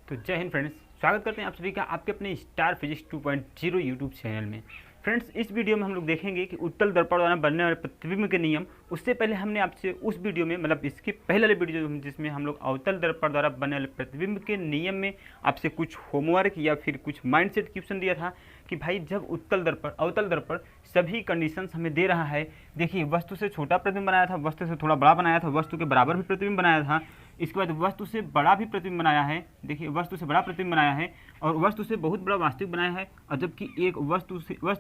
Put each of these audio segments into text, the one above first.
तो जय हिंद फ्रेंड्स, स्वागत करते हैं आप सभी का आपके अपने स्टार फिजिक्स 2.0 यूट्यूब चैनल में। फ्रेंड्स, इस वीडियो में हम लोग देखेंगे कि उत्तल दर्पण द्वारा बनने वाले प्रतिबिंब के नियम। उससे पहले हमने आपसे उस वीडियो में मतलब इसके पहले वाले वीडियो जिसमें हम लोग अवतल दर्पण द्वारा बनने वाले प्रतिबिंब के नियम में आपसे कुछ होमवर्क या फिर कुछ माइंडसेट क्वेश्चन दिया था कि भाई जब उत्तल दर्पण अवतल दर्पण सभी कंडीशंस हमें दे रहा है। देखिए, वस्तु से छोटा प्रतिबिंब बनाया था, वस्तु से थोड़ा बड़ा बनाया था, वस्तु के बराबर भी प्रतिबिंब बनाया था, इसके बाद वस्तु से बड़ा भी प्रतिबिंब बनाया है। देखिए, वस्तु से बड़ा प्रतिबिंब बनाया है और वस्तु से बहुत बड़ा वास्तविक बनाया है, और जबकि एक वस्तु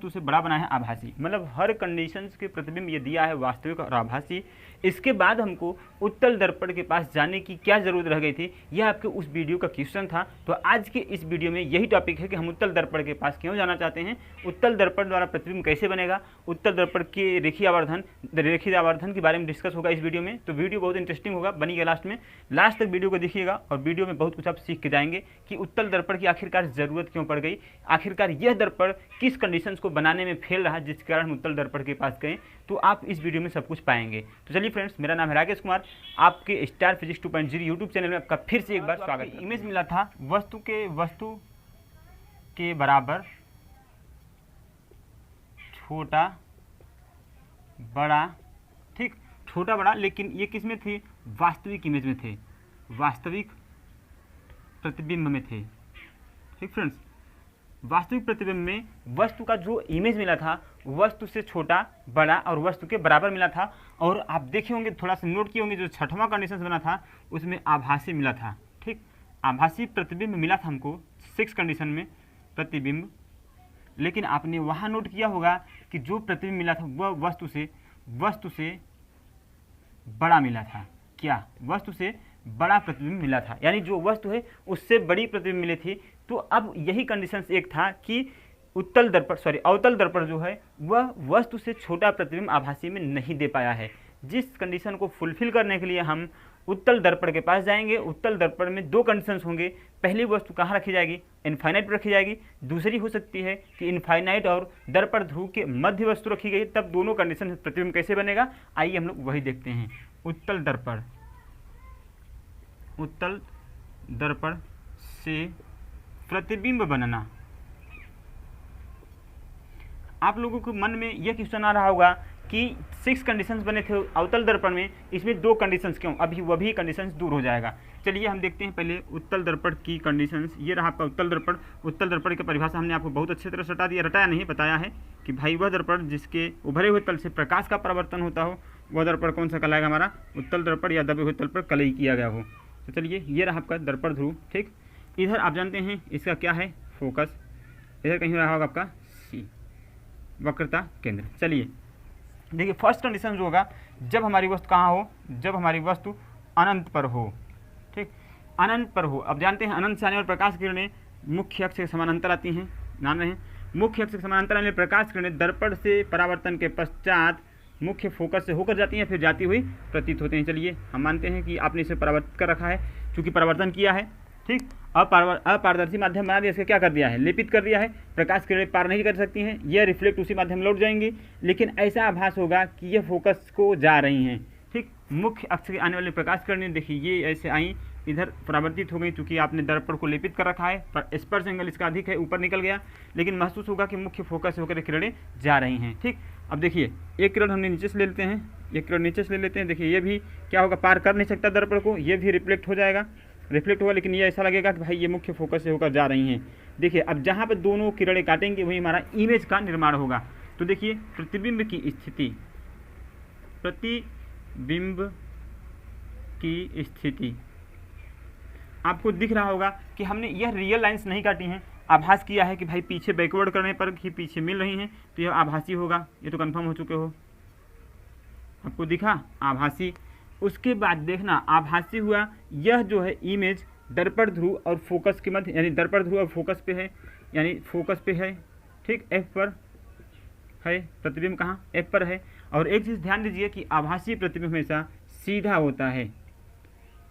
से बड़ा बनाया है आभासी। मतलब हर कंडीशंस के प्रतिबिंब ये दिया है, वास्तविक और आभासी। इसके बाद हमको उत्तल दर्पण के पास जाने की क्या जरूरत रह गई थी, यह आपके उस वीडियो का क्वेश्चन था। तो आज के इस वीडियो में यही टॉपिक है कि हम उत्तल दर्पण के पास क्यों जाना चाहते हैं, उत्तल दर्पण द्वारा प्रतिबिंब कैसे बनेगा, उत्तल दर्पण के रेखीय आवर्धन के बारे में डिस्कस होगा इस वीडियो में। तो वीडियो बहुत इंटरेस्टिंग होगा, बनिएगा लास्ट तक वीडियो को देखिएगा और वीडियो में बहुत कुछ आप सीख के जाएंगे कि उत्तल दर्पण की आखिरकार जरूरत क्यों पड़ गई, आखिरकार यह दर्पण किस कंडीशंस को बनाने में फेल रहा जिसके कारण हम उत्तल दर्पण के पास गए। तो आप इस वीडियो में सब कुछ पाएंगे। तो चलिए फ्रेंड्स, मेरा नाम है राकेश कुमार, आपके स्टार फिजिक्स 2.0 यूट्यूब चैनल में आपका फिर से एक बार स्वागत है। इमेज मिला था वस्तु के बराबर छोटा बड़ा, ठीक, छोटा बड़ा, लेकिन ये किस में थे, वास्तविक इमेज में थे, वास्तविक प्रतिबिंब में थे। ठीक फ्रेंड्स, वास्तविक प्रतिबिंब में वस्तु का जो इमेज मिला था वस्तु से छोटा बड़ा और वस्तु के बराबर मिला था। और आप देखे होंगे, थोड़ा सा नोट किए होंगे, जो छठवां कंडीशन बना था उसमें आभासी मिला था। ठीक, आभासी प्रतिबिंब मिला था हमको 6 कंडीशन में प्रतिबिंब, लेकिन आपने वहाँ नोट किया होगा कि जो प्रतिबिंब मिला था वह वस्तु से बड़ा मिला था। क्या, वस्तु से बड़ा प्रतिबिंब मिला था, यानी जो वस्तु है उससे बड़ी प्रतिबिंब मिली थी। तो अब यही कंडीशन एक था कि अवतल दर्पण जो है वह वस्तु से छोटा प्रतिबिंब आभासी में नहीं दे पाया है। जिस कंडीशन को फुलफिल करने के लिए हम उत्तल दर्पण के पास जाएंगे, उत्तल दर्पण में 2 कंडीशंस होंगे। पहली वस्तु कहाँ रखी जाएगी, इनफाइनाइट पर रखी जाएगी। दूसरी हो सकती है कि इनफाइनाइट और दर्पण ध्रुव के मध्य वस्तु रखी गई, तब दोनों कंडीशन प्रतिबिंब कैसे बनेगा, आइए हम लोग वही देखते हैं। उत्तल दर्पण से प्रतिबिंब बनना। आप लोगों के मन में यह क्वेश्चन आ रहा होगा कि 6 कंडीशंस बने थे अवतल दर्पण में, इसमें 2 कंडीशंस क्यों, अभी वह भी कंडीशंस दूर हो जाएगा। चलिए हम देखते हैं पहले उत्तल दर्पण की कंडीशंस। ये रहा आपका उत्तल दर्पण। उत्तल दर्पण की परिभाषा हमने आपको बहुत अच्छी तरह रटाया नहीं, बताया है कि भाई वह दर्पण जिसके उभरे हुए तल से प्रकाश का परावर्तन होता हो वह दर्पण कौन सा कहलाएगा, हमारा उत्तल दर्पण, या दबे हुए तल पर कलई किया गया हो। तो चलिए, ये रहा आपका दर्पण ध्रुव। ठीक, इधर आप जानते हैं इसका क्या है, फोकस। इधर कहीं रहा होगा आपका सी, वक्रता केंद्र। चलिए देखिए, फर्स्ट कंडीशन जो होगा, जब हमारी वस्तु कहाँ हो, जब हमारी वस्तु अनंत पर हो। ठीक, अनंत पर हो। अब जानते हैं अनंत से आने वाली प्रकाश किरणें मुख्य अक्ष के समानांतर आती हैं, ध्यान रहे, मुख्य अक्ष के समानांतर आने वाली प्रकाश किरणें दर्पण से परावर्तन के पश्चात मुख्य फोकस से होकर जाती हैं, फिर जाती हुई प्रतीत होते हैं। चलिए हम मानते हैं कि आपने इसे परावर्तित कर रखा है, चूंकि परावर्तन किया है। ठीक, अपारदर्शी माध्यम बना दिया, इसका क्या कर दिया है, लेपित कर दिया है, प्रकाश किरणें पार नहीं कर सकती हैं, यह रिफ्लेक्ट उसी माध्यम लौट जाएंगी, लेकिन ऐसा आभास होगा कि यह फोकस को जा रही हैं। ठीक, मुख्य अक्ष के आने वाली प्रकाश किरणें देखिए ये ऐसे आई, इधर परावर्तित हो गई, चूंकि आपने दर्पण को लेपित कर रखा है, पर स्पर्श एंगल इसका अधिक है, ऊपर निकल गया, लेकिन महसूस होगा कि मुख्य फोकस से होकर किरणें जा रही हैं। ठीक, अब देखिए एक किरण हमने नीचे से ले लेते हैं, एक किरण नीचे से ले लेते हैं। देखिए ये भी क्या होगा, पार कर नहीं सकता दर्पण को, ये भी रिफ्लेक्ट हो जाएगा, रिफ्लेक्ट होगा, लेकिन ये ऐसा लगेगा कि भाई ये मुख्य फोकस से होकर जा रही हैं। देखिए अब जहाँ पर दोनों किरणें काटेंगे वही हमारा इमेज का निर्माण होगा। तो देखिए प्रतिबिंब की स्थिति आपको दिख रहा होगा कि हमने यह रियल लाइंस नहीं काटी हैं, आभास किया है कि भाई पीछे बैकवर्ड करने पर ही पीछे मिल रही हैं, तो यह आभासी होगा। ये तो कंफर्म हो चुके हो, आपको दिखा आभासी। उसके बाद देखना आभासी हुआ, यह जो है इमेज दर्पण ध्रुव और फोकस के मध्य, यानी दर्पण ध्रुव और फोकस पे है, यानी फोकस पे है। ठीक, एफ पर है, प्रतिबिंब कहाँ, एफ पर है। और एक चीज़ ध्यान दीजिए कि आभासी प्रतिबिंब हमेशा सीधा होता है।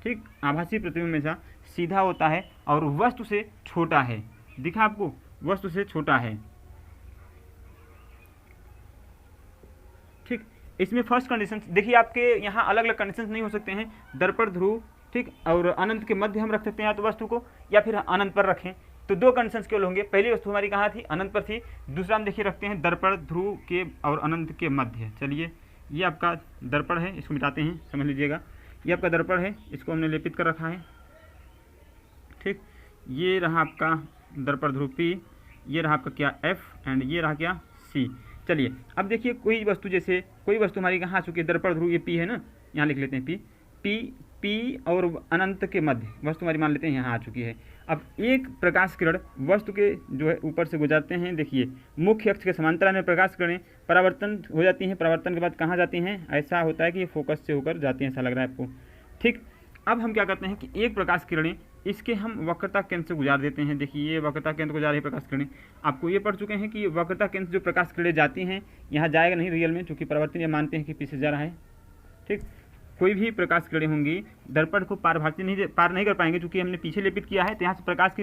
ठीक, आभासी प्रतिबिंब हमेशा सीधा होता है और वस्तु से छोटा है। दिखा आपको, वस्तु से छोटा है। ठीक, इसमें फर्स्ट कंडीशन देखिए, आपके यहाँ अलग अलग कंडीशन नहीं हो सकते हैं। दर्पण ध्रुव, ठीक, ठीक, और अनंत के मध्य हम रख सकते हैं या तो वस्तु को, या फिर अनंत पर रखें। तो दो कंडीशंस केवल होंगे, पहली वस्तु हमारी कहाँ थी, अनंत पर थी। दूसरा हम देखिए रखते हैं दर्पण ध्रुव के और अनंत के मध्य। चलिए ये आपका दर्पण है, इसको मिटाते हैं, समझ लीजिएगा। ये आपका दर्पण है, इसको हमने लेपित कर रखा है, ठीक। ये रहा आपका दर्पण ध्रुव P, ये रहा आपका क्या F, एंड ये रहा क्या C। चलिए अब देखिए कोई वस्तु, जैसे कोई वस्तु हमारी कहाँ आ चुकी है, दर्पण ध्रुव ये P है ना, यहाँ लिख लेते हैं P और अनंत के मध्य वस्तु हमारी मान लेते हैं यहाँ आ चुकी है। अब एक प्रकाश किरण वस्तु के जो है ऊपर से गुजरते हैं, देखिए मुख्य अक्ष के समांतर में प्रकाश किरणें परावर्तन हो जाती हैं। परावर्तन के बाद कहाँ जाती हैं, ऐसा होता है कि ये फोकस से होकर जाती हैं, ऐसा लग रहा है आपको, ठीक। अब हम क्या करते हैं कि एक प्रकाश किरणें इसके हम वक्रता केंद्र से गुजार देते हैं। देखिए ये वक्रता केंद्र को जा रही है प्रकाश किरणें, आपको ये पढ़ चुके हैं कि वक्रता केंद्र जो प्रकाश किरणें जाती हैं, यहाँ जाएगा नहीं रियल में, क्योंकि परावर्तन ये मानते हैं कि पीछे जा रहा है, ठीक। कोई भी प्रकाश किरणें होंगी दर्पण को पार नहीं कर पाएंगे, क्योंकि हमने पीछे लेपित किया है। तो यहाँ से प्रकाश की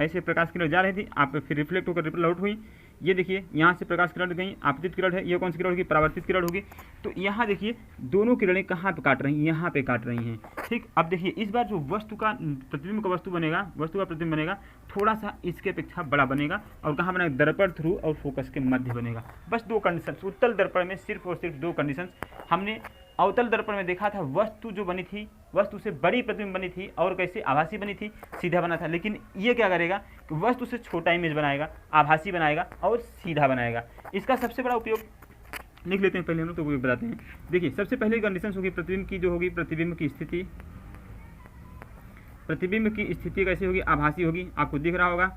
ऐसे प्रकाश किरण जा रही थी, आप फिर रिफ्लेक्ट होकर रिपल आउट हुई। ये देखिए यहाँ से प्रकाश किरण गई, आपतित किरण है, ये कौन सी किरण होगी, परावर्तित किरण होगी। तो यहाँ देखिए दोनों किरणें कहाँ पे काट रही हैं, यहाँ पे काट रही हैं, ठीक। अब देखिए इस बार जो वस्तु का प्रतिबिंब का वस्तु बनेगा, वस्तु का प्रतिबिंब बनेगा थोड़ा सा इसके अपेक्षा बड़ा बनेगा, और कहाँ बनेगा, दर्पण ध्रुव और फोकस के मध्य बनेगा। बस दो कंडीशन उत्तल दर्पण में सिर्फ और सिर्फ दो कंडीशन। हमने अवतल दर्पण में देखा था वस्तु जो बनी थी, वस्तु से बड़ी प्रतिबिंब बनी थी, और कैसे आभासी बनी थी, सीधा बना था। लेकिन ये क्या करेगा कि वस्तु से छोटा इमेज बनाएगा, आभासी बनाएगा और सीधा बनाएगा। इसका सबसे बड़ा उपयोग लिख लेते हैं, पहले हम लोग तो उपयोग बताते हैं। देखिए सबसे पहले कंडीशन होगी प्रतिबिंब की, जो होगी प्रतिबिंब की स्थिति। प्रतिबिंब की स्थिति कैसे होगी, आभासी होगी, आपको दिख रहा होगा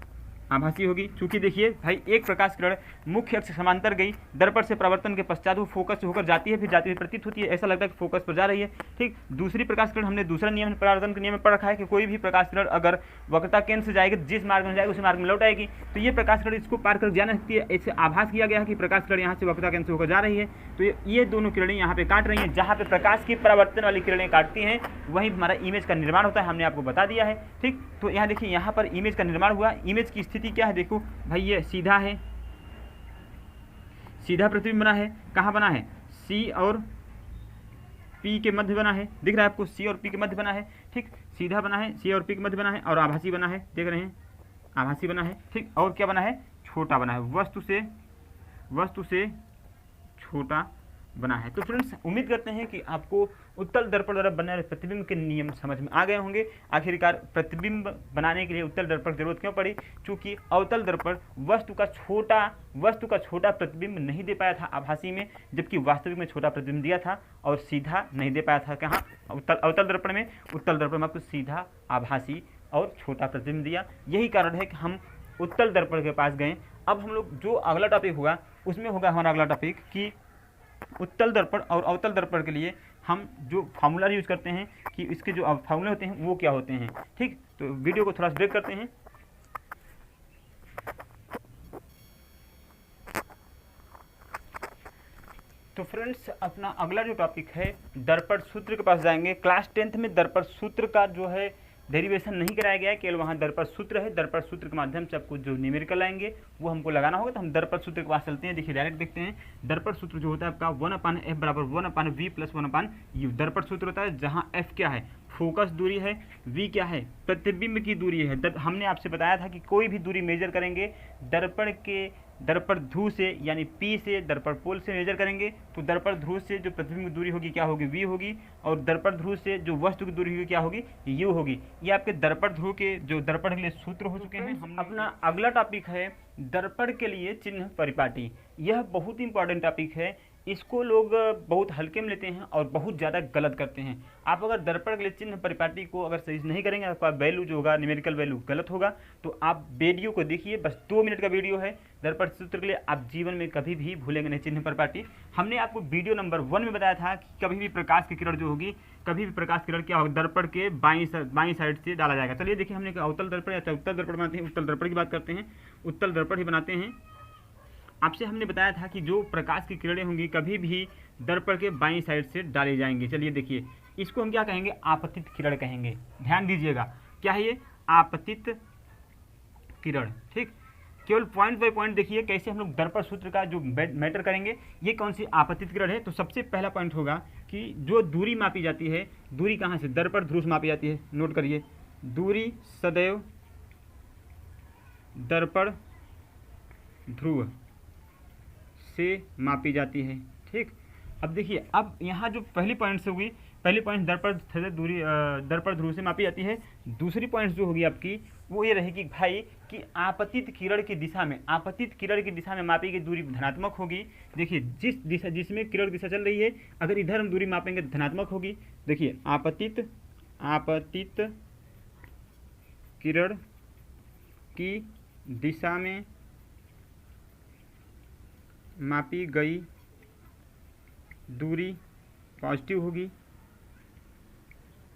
आभासी होगी। चूंकि देखिए भाई एक प्रकाश किरण मुख्य अक्ष समांतर गई, दर्पण से परावर्तन के पश्चात वो फोकस से होकर जाती है, फिर जाती हुई प्रतीत होती है, ऐसा लगता है कि फोकस पर जा रही है, ठीक। दूसरी प्रकाश किरण हमने दूसरा नियम परावर्तन के नियम में पढ़ रखा है कि कोई भी प्रकाश किरण अगर वक्रता केंद्र से जाएगी, जिस मार्ग में जाएगी उसी मार्ग में लौट आएगी। तो ये प्रकाश किरण इसको पार कर जा नहीं सकती है, ऐसे आभास किया गया है कि प्रकाश किरण यहाँ से वक्रता केंद्र से होकर जा रही है। तो ये दोनों किरणें यहाँ पे काट रही हैं। जहाँ पे प्रकाश की परावर्तन वाली किरणें काटती हैं वहीं हमारा इमेज का निर्माण होता है, हमने आपको बता दिया है, ठीक। तो यहाँ देखिए यहाँ पर इमेज का निर्माण हुआ। इमेज की स्थिति क्या है, देखो भाई ये सीधा है, सीधा प्रतिबिंब बना है, कहाँ बना है, C और P के मध्य बना है, दिख रहा है आपको, C और P के मध्य बना है, ठीक। सीधा बना है, C और P के मध्य बना है, और आभासी बना है, देख रहे हैं आभासी बना है, ठीक। और क्या बना है, छोटा बना है, वस्तु से छोटा बना है। तो फ्रेंड्स उम्मीद करते हैं कि आपको उत्तल दर्पण द्वारा बनने वाले प्रतिबिंब के नियम समझ में आ गए होंगे। आखिरकार प्रतिबिंब बनाने के लिए उत्तल दर्पण की जरूरत क्यों पड़ी, क्योंकि अवतल दर्पण वस्तु का छोटा प्रतिबिंब नहीं दे पाया था आभासी में, जबकि वास्तविक में छोटा प्रतिबिंब दिया था, और सीधा नहीं दे पाया था कहाँ, अवतल दर्पण में। उत्तल दर्पण में आपको सीधा, आभासी और छोटा प्रतिबिंब दिया। यही कारण है कि हम उत्तल दर्पण के पास गए। अब हम लोग जो अगला टॉपिक होगा उसमें होगा हमारा अगला टॉपिक कि उत्तल दर्पण और अवतल दर्पण के लिए हम जो फार्मूला यूज करते हैं कि इसके जो फार्मूले होते हैं वो क्या होते हैं, ठीक। तो वीडियो को थोड़ा सा ब्रेक करते हैं। तो फ्रेंड्स अपना अगला जो टॉपिक है दर्पण सूत्र के पास जाएंगे। क्लास 10th में दर्पण सूत्र का जो है डेरिवेशन नहीं कराया गया है, केवल वहाँ दर्पण सूत्र है। दर्पण सूत्र के माध्यम से आपको जो न्यूमेरिकल आएंगे वो हमको लगाना होगा। तो हम दर्पण सूत्र के पास चलते हैं। देखिए डायरेक्ट देखते हैं। दर्पण सूत्र जो होता है आपका 1/f बराबर 1/v प्लस 1/u दर्पण सूत्र होता है, जहाँ f क्या है, फोकस दूरी है, v क्या है, प्रतिबिंब की दूरी है। हमने आपसे बताया था कि कोई भी दूरी मेजर करेंगे दर्पण ध्रुव से यानी P से दर्पण पोल से मेजर करेंगे, तो दर्पण ध्रुव से जो प्रतिबिंब की दूरी होगी क्या होगी, v होगी, और दर्पण ध्रुव से जो वस्तु की दूरी होगी क्या होगी, u होगी। ये आपके दर्पण ध्रुव के जो दर्पण के लिए सूत्र हो चुके हैं। हम अपना अगला टॉपिक है दर्पण के लिए चिन्ह परिपाटी। यह बहुत ही इंपॉर्टेंट टॉपिक है। इसको लोग बहुत हल्के में लेते हैं और बहुत ज़्यादा गलत करते हैं। आप अगर दर्पण के लिए चिन्ह परिपाटी को अगर सही नहीं करेंगे, आपका वैल्यू जो होगा न्यूमेरिकल वैल्यू गलत होगा। तो आप वीडियो को देखिए, बस 2 मिनट का वीडियो है दर्पण सूत्र के लिए। आप जीवन में कभी भी भूलेंगे नहीं चिन्ह परिपाटी। हमने आपको वीडियो नंबर 1 में बताया था कि कभी भी प्रकाश की किरण जो होगी, कभी भी प्रकाश किरण क्या होगा, दर्पण के बाईं साइड से डाला जाएगा। चलिए देखिए, हमने अवतल दर्पण या उत्तल दर्पण बनाते हैं, उत्तल दर्पण की बात करते हैं, उत्तल दर्पण ही बनाते हैं। आपसे हमने बताया था कि जो प्रकाश की किरणें होंगी कभी भी दर्पण के बाईं साइड से डाली जाएंगी। चलिए देखिए, इसको हम क्या कहेंगे, आपतित किरण कहेंगे। ध्यान दीजिएगा, क्या है ये, आपतित किरण, ठीक। केवल पॉइंट बाय पॉइंट देखिए कैसे हम लोग दर्पण सूत्र का जो मैटर करेंगे। ये कौन सी आपतित किरण है, तो सबसे पहला पॉइंट होगा कि जो दूरी मापी जाती है, दूरी कहाँ से, दर्पण ध्रुव से मापी जाती है। नोट करिए, दूरी सदैव दर्पण ध्रुव से मापी जाती है। ठीक, अब देखिए, अब यहाँ जो पहली पॉइंट से होगी, पहली पॉइंट दर्पण से दूरी दर्पण ध्रुव से मापी जाती है। दूसरी पॉइंट जो होगी आपकी वो ये रहेगी भाई कि आपतित किरण की दिशा में, आपतित किरण की दिशा में मापी गई दूरी धनात्मक होगी। देखिए, जिस दिशा, जिसमें किरण दिशा चल रही है, अगर इधर हम दूरी मापेंगे तो धनात्मक होगी। देखिए, आपतित किरण की दिशा में मापी गई दूरी पॉजिटिव होगी।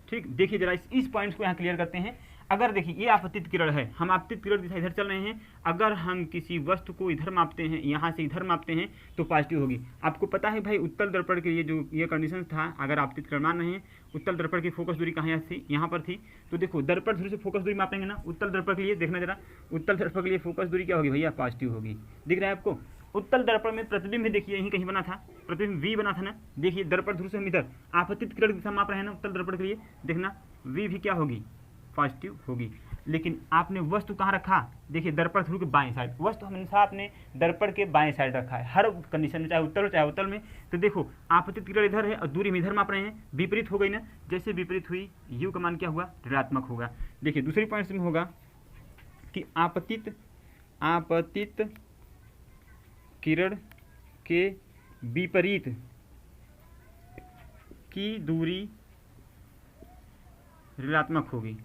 ठीक, देखिए जरा इस पॉइंट्स को यहाँ क्लियर करते हैं। अगर देखिए ये आपतित किरण है, हम आपतित किरण दिशा इधर चल रहे हैं, अगर हम किसी वस्तु को इधर मापते हैं, यहाँ से इधर मापते हैं तो पॉजिटिव होगी। आपको पता है भाई उत्तल दर्पण के लिए जो ये कंडीशन था, अगर आपतित किरण मान रहे हैं, उत्तल दर्पण की फोकस दूरी कहाँ थी, यहाँ पर थी। तो देखो दर्पण ध्रुव से फोकस दूरी मापेंगे ना उत्तल दर्पण के लिए, देखना जरा उत्तल दर्पण के लिए फोकस दूरी क्या होगी भैया, पॉजिटिव होगी। दिख रहा है आपको, उत्तल दर्पण में प्रतिबिंब भी देखिए यहीं कहीं बना था, प्रतिबिंब V बना था ना। देखिए दर्पण ध्रुव से हम इधर आपतित किरण दिशा माप रहे हैं ना उत्तल दर्पण के लिए, देखना V भी क्या होगी, पॉजिटिव होगी। लेकिन आपने वस्तु कहाँ रखा, देखिए दर्पण ध्रुव के बाएं साइड, वस्तु हमेशा आपने दर्पण के बाएं साइड रखा है हर कंडीशन में, चाहे उत्तल हो चाहे अवतल में। तो देखो आपतित किरण इधर है और दूरी हम इधर माप रहे हैं, विपरीत हो गई ना, जैसे विपरीत हुई U का मान क्या हुआ, ऋणात्मक होगा। देखिए दूसरी पॉइंट में होगा कि आपतित किरण के विपरीत की दूरी ऋणात्मक होगी।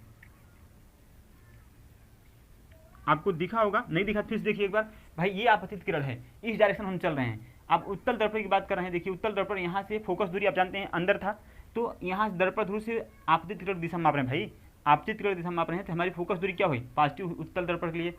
आपको दिखा होगा, नहीं दिखा फिर देखिए एक बार भाई, ये आपतित किरण है, इस डायरेक्शन हम चल रहे हैं। आप उत्तल दर्पण की बात कर रहे हैं, देखिए उत्तल दर्पण यहाँ से फोकस दूरी आप जानते हैं अंदर था, तो यहाँ दर्पण ध्रुव से आपतित किरण दिशा माप रहे हैं भाई, आपतित किरण दिशा माप रहे हैं, तो हमारी फोकस दूरी क्या हुई, पॉजिटिव उत्तल दर्पण के लिए।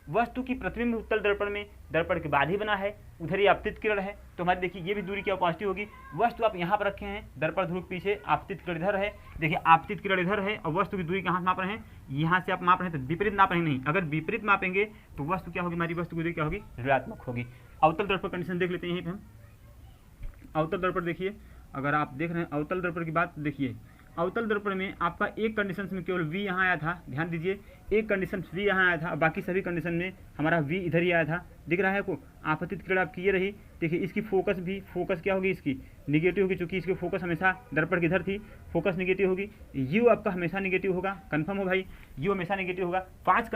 वस्तु की प्रतिबिंब उत्तल दर्पण में दर्पण के बाद ही बना है, उधर ही आपतित किरण है, तो हमारी देखिए ये भी दूरी क्या पॉजिटिव होगी। वस्तु आप यहाँ पर रखे हैं, दर्पण ध्रुव पीछे, आपतित किरण इधर है, देखिए आपतित किरण इधर है और वस्तु की दूरी कहाँ से माप रहे हैं, यहाँ से आप माप रहे हैं, तो विपरीत माप रहे नहीं, अगर विपरीत मापेंगे तो वस्तु क्या होगी, हमारी वस्तु की दूरी क्या होगी, ऋणात्मक होगी। अवतल दर्पण कंडीशन देख लेते हैं यहीं पर हम। अवतल दर्पण देखिए, अगर आप देख रहे हैं अवतल दर्पण की बात, देखिए अवतल दर्पण में आपका एक कंडीशन में केवल V यहाँ आया था, ध्यान दीजिए, एक कंडीशन V यहाँ आया था, बाकी सभी कंडीशन में हमारा V इधर ही आया था। दिख रहा है आपको, आपतित किरण आपकी ये रही। देखिए इसकी फोकस भी, फोकस क्या होगी इसकी, निगेटिव होगी, चूंकि इसकी फोकस हमेशा दर्पण की इधर थी, फोकस निगेटिव होगी। U आपका हमेशा निगेटिव होगा, कन्फर्म हो भाई, U हमेशा निगेटिव होगा। पाँच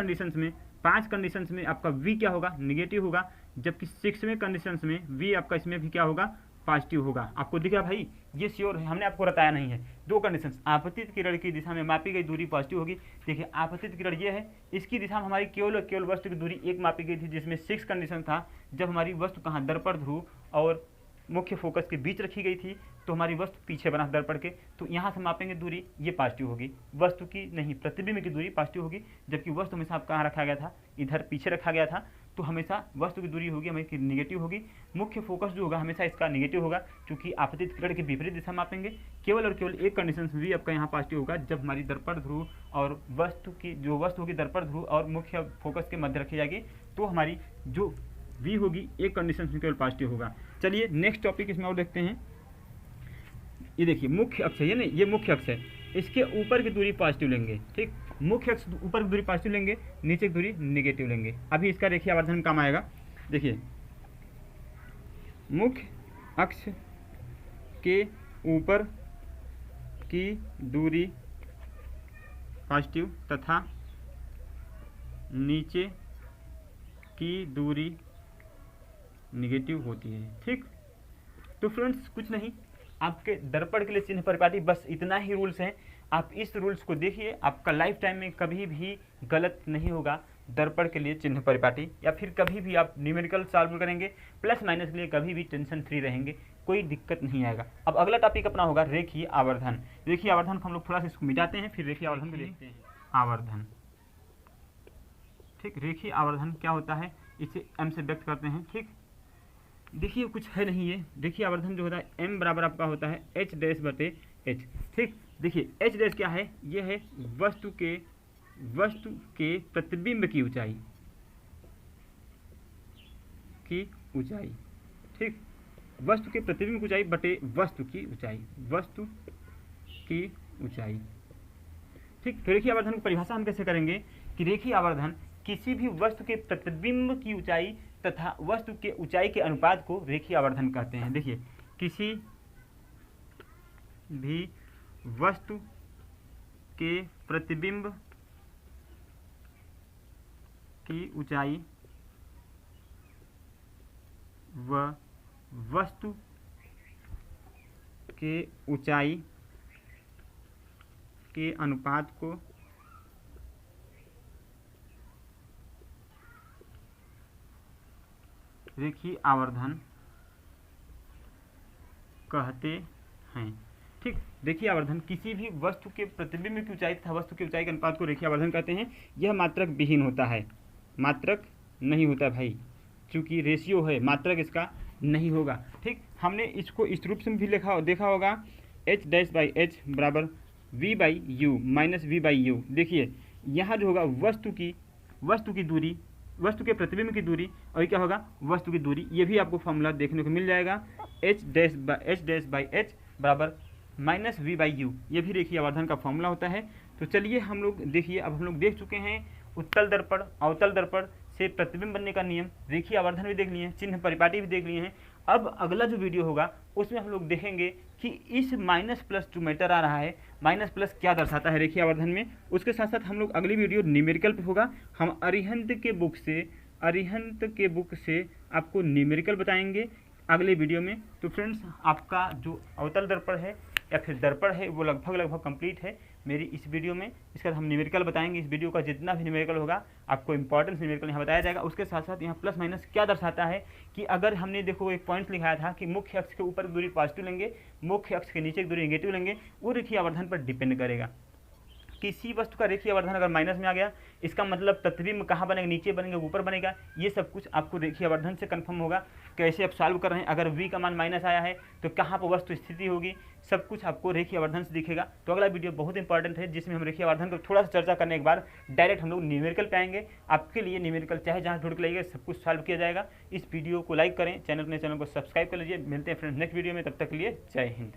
कंडीशंस में आपका V क्या होगा, निगेटिव होगा, जबकि 6वें कंडीशंस में V आपका इसमें भी क्या होगा, पॉजिटिव होगा। आपको दिख रहा भाई, ये श्योर है, हमने आपको बताया नहीं है। दो कंडीशंस, आपतित किरण की दिशा में मापी गई दूरी पॉजिटिव होगी। देखिए आपतित किरण ये है, इसकी दिशा में हमारी केवल वस्तु की दूरी एक मापी गई थी, जिसमें 6 कंडीशन था। जब हमारी वस्तु कहाँ, दर्पण ध्रुव और मुख्य फोकस के बीच रखी गई थी, तो हमारी वस्तु पीछे बना दर्पण के, तो यहाँ से मापेंगे दूरी, ये पॉजिटिव होगी। वस्तु की नहीं, प्रतिबिंब की दूरी पॉजिटिव होगी, जबकि वस्तु हमेशा आप कहाँ रखा गया था, इधर पीछे रखा गया था, तो हमेशा वस्तु की दूरी होगी हमें निगेटिव होगी। मुख्य फोकस जो होगा हमेशा इसका निगेटिव होगा, क्योंकि आपतित किरण की विपरीत दिशा मापेंगे। केवल और केवल एक कंडीशन भी आपका यहाँ पॉजिटिव होगा, जब हमारी दर्पण ध्रुव और वस्तु की जो वस्तु होगी दर्पण ध्रुव और मुख्य फोकस के मध्य रखी जाएगी, तो हमारी जो V होगी एक कंडीशन में केवल पॉजिटिव होगा। चलिए नेक्स्ट टॉपिक इसमें और देखते हैं। ये देखिए मुख्य अक्ष है, ये नहीं, ये मुख्य अक्ष है, इसके ऊपर की दूरी पॉजिटिव लेंगे। ठीक, मुख्य अक्ष ऊपर की दूरी पॉजिटिव लेंगे, नीचे की दूरी नेगेटिव लेंगे। अभी इसका रेखीय आवर्धन काम आएगा। देखिए मुख्य अक्ष के ऊपर की दूरी पॉजिटिव तथा नीचे की दूरी निगेटिव होती है। ठीक, तो फ्रेंड्स कुछ नहीं, आपके दर्पण के लिए चिन्ह परिपाटी बस इतना ही रूल्स है। आप इस रूल्स को देखिए, आपका लाइफ टाइम में कभी भी गलत नहीं होगा। दर्पण के लिए चिन्ह परिपाटी या फिर कभी भी आप न्यूमेरिकल सॉल्व करेंगे, प्लस माइनस के लिए कभी भी टेंशन फ्री रहेंगे, कोई दिक्कत नहीं आएगा। अब अगला टॉपिक अपना होगा रेखीय आवर्धन। रेखीय आवर्धन को हम लोग थोड़ा सा इसको मिटाते हैं, फिर रेखीय आवर्धन को देखते हैं। आवर्धन, ठीक, रेखीय आवर्धन क्या होता है, इसे m से व्यक्त करते हैं। ठीक, देखिए कुछ है नहीं, ये देखिए आवर्धन जो होता है m बराबर आपका होता है h डैश बटे h। ठीक, देखिए h डैश क्या है, ये है वस्तु के प्रतिबिंब की ऊंचाई, ठीक, वस्तु के प्रतिबिंब की ऊंचाई बटे वस्तु की ऊंचाई, वस्तु की ऊंचाई। ठीक, तो रेखीय आवर्धन की परिभाषा हम कैसे करेंगे कि रेखीय आवर्धन किसी भी वस्तु के प्रतिबिंब की ऊंचाई तथा वस्तु के ऊंचाई के अनुपात को रेखीय आवर्धन कहते हैं। देखिए, किसी भी वस्तु के प्रतिबिंब की ऊंचाई व वस्तु के ऊंचाई के अनुपात को रेखीय आवर्धन कहते हैं। ठीक, रेखीय आवर्धन किसी भी वस्तु के प्रतिबिंब की ऊंचाई तथा वस्तु की ऊंचाई के अनुपात को रेखीय आवर्धन कहते हैं। यह मात्रक विहीन होता है, मात्रक नहीं होता भाई, चूंकि रेशियो है, मात्रक इसका नहीं होगा। ठीक, हमने इसको इस रूप से भी देखा होगा, h डैश बाई एच बराबर v by U minus V by U. देखिए यहाँ जो होगा वस्तु की दूरी, वस्तु के प्रतिबिंब की दूरी, और ये क्या होगा वस्तु की दूरी। ये भी आपको फॉर्मूला देखने को मिल जाएगा, h डैश बाई एच बराबर माइनस वी बाई यू। ये भी रेखीय आवर्धन का फॉर्मूला होता है। तो चलिए हम लोग देखिए, अब हम लोग देख चुके हैं उत्तल दर्पण अवतल दर्पण से प्रतिबिंब बनने का नियम, रेखीय आवर्धन भी देख लिए हैं, चिन्ह परिपाटी भी देख लिए हैं। अब अगला जो वीडियो होगा उसमें हम लोग देखेंगे कि इस माइनस प्लस जो मैटर आ रहा है, माइनस प्लस क्या दर्शाता है रेखीय आवर्धन में। उसके साथ साथ हम लोग अगली वीडियो न्यूमेरिकल पे होगा, हम अरिहंत के बुक से आपको न्यूमेरिकल बताएंगे अगले वीडियो में। तो फ्रेंड्स, आपका जो अवतल दर्पण है या फिर दर्पण है वो लगभग कंप्लीट है मेरी इस वीडियो में। इसका हम न्यूमेरिकल बताएंगे। इस वीडियो का जितना भी न्यूमेरिकल होगा आपको इंपॉर्टेंस न्यूमेरिकल यहाँ बताया जाएगा। उसके साथ साथ यहाँ प्लस माइनस क्या दर्शाता है कि अगर हमने देखो एक पॉइंट लिखाया था कि मुख्य अक्ष के ऊपर की दूरी पॉजिटिव लेंगे, मुख्य अक्ष के नीचे की दूरी नेगेटिव लेंगे, वो रेखीय आवर्धन पर डिपेंड करेगा। किसी वस्तु का रेखीय आवर्धन अगर माइनस में आ गया, इसका मतलब प्रतिबिंब कहाँ बनेगा, नीचे बनेगा ऊपर बनेगा, ये सब कुछ आपको रेखीय आवर्धन से कंफर्म होगा। कैसे आप सॉल्व कर रहे हैं, अगर v का मान माइनस आया है तो कहाँ पर वस्तु स्थिति होगी, सब कुछ आपको रेखीय आवर्धन से दिखेगा। तो अगला वीडियो बहुत इंपॉर्टेंट है जिसमें हम रेखीय आवर्धन को थोड़ा सा चर्चा करने के बाद डायरेक्ट हम लोग न्यूमेरिकल पे आएंगे। आपके लिए न्यूमेरिकल चाहे जहाँ ढूंढ के लाइएगा, सब कुछ सॉल्व किया जाएगा। इस वीडियो को लाइक करें, चैनल को सब्सक्राइब कर लीजिए। मिलते हैं फ्रेंड्स नेक्स्ट वीडियो में, तब तक के लिए जय हिंद।